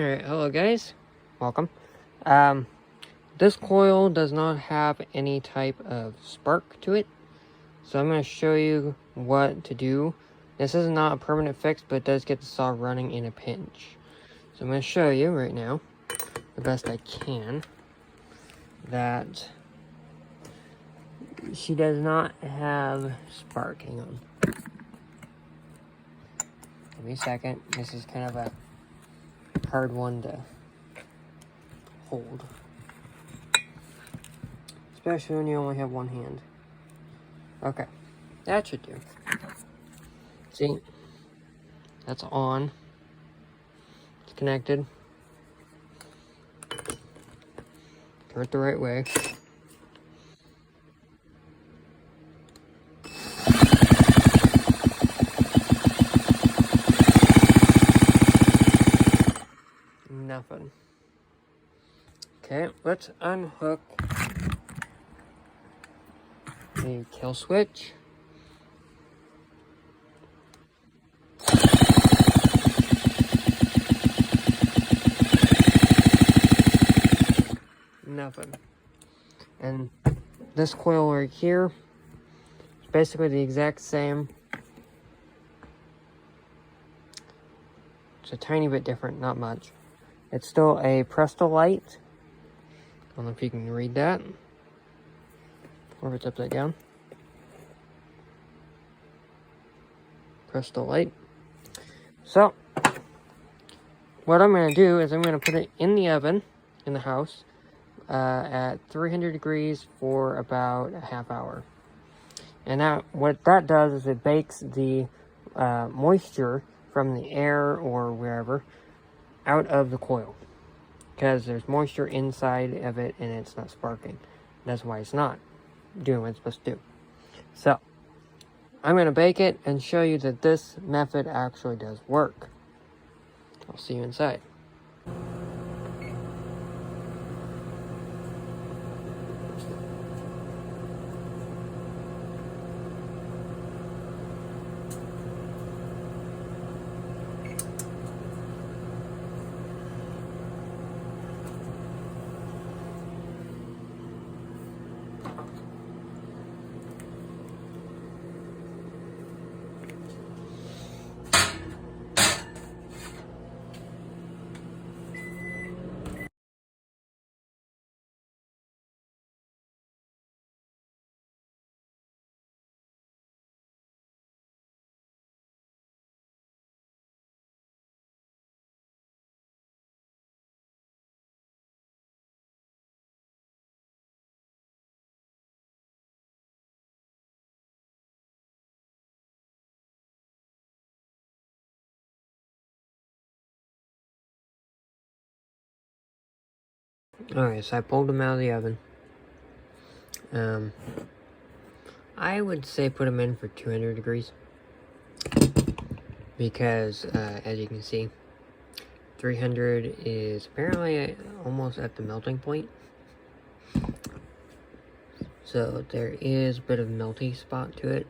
Alright, hello guys, welcome. This coil does not have any type of spark to it, so I'm going to show you what to do. This is not a permanent fix, but it does get the saw running in a pinch. So I'm going to show you right now, the best I can, that she does not have spark. Hang on. Give me a second. This is kind of a hard one to hold, especially when you only have one hand. Okay, that should do. See, that's on. It's connected. Turn it the right way. Nothing. Okay, let's unhook the kill switch. Nothing. And this coil right here is basically the exact same. It's a tiny bit different, not much. It's still a Presto light. I don't know if you can read that, or if it's upside down. Presto light. So, what I'm going to do is I'm going to put it in the oven, in the house, at 300 degrees for about a half hour. And that, what that does is it bakes the moisture from the air or wherever out of the coil, because there's moisture inside of it and it's not sparking. That's why it's not doing what it's supposed to do. So I'm going to bake it and show you that this method actually does work. I'll see you inside. Alright, so I pulled them out of the oven. I would say put them in for 200 degrees. Because, as you can see, 300 is apparently almost at the melting point. So there is a bit of a melty spot to it.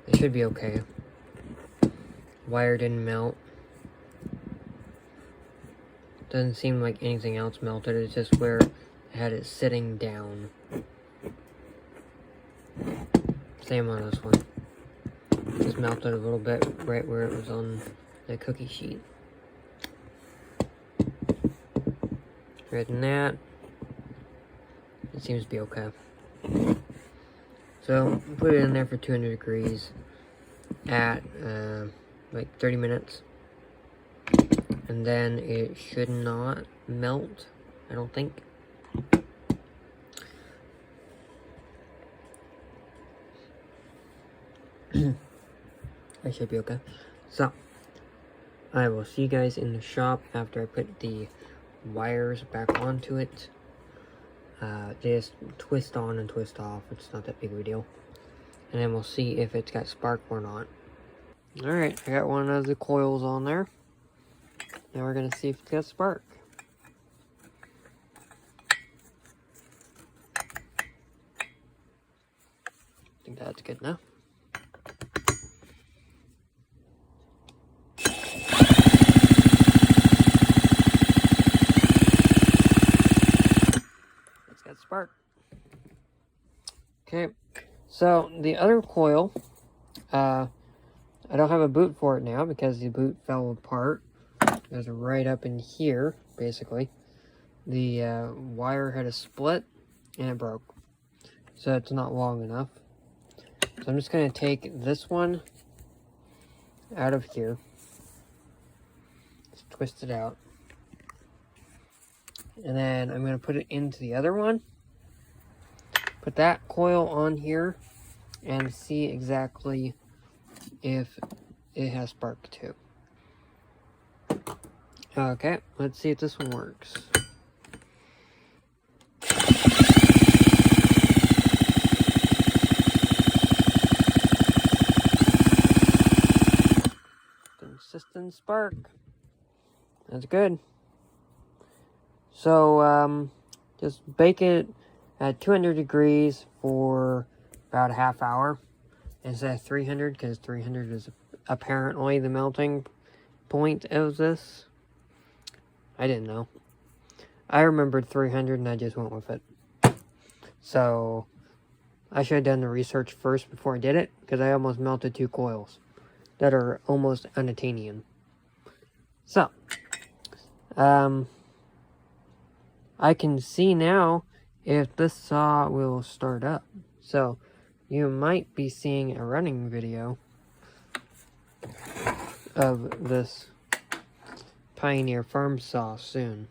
It should be okay. Wire didn't melt. Doesn't seem like anything else melted. It's just where I had it sitting down. Same on this one. Just melted a little bit right where it was on the cookie sheet. Other than that, it seems to be okay. So, put it in there for 200 degrees at like 30 minutes. And then it should not melt, I don't think. I should be okay. So, I will see you guys in the shop after I put the wires back onto it. Just twist on and twist off. It's not that big of a deal. And then we'll see if it's got spark or not. Alright, I got one of the coils on there. Now we're going to see if it's got spark. I think that That's good enough. It's got spark. Okay, so the other coil, I don't have a boot for it now because the boot fell apart. It was right up in here, basically. The wire had a split and it broke. So it's not long enough. So I'm just going to take this one out of here. Just twist it out. And then I'm going to put it into the other one. Put that coil on here and see exactly if it has spark too. Okay, let's see if this one works. Consistent spark. That's good. So, just bake it at 200 degrees for about a half hour instead of 300, because 300 is apparently the melting point of this. I didn't know. I remembered 300 and I just went with it. So, I should have done the research first before I did it, because I almost melted 2 coils that are almost unattainium. So, I can see now if this saw will start up. So, you might be seeing a running video of this Pioneer Farm saw soon.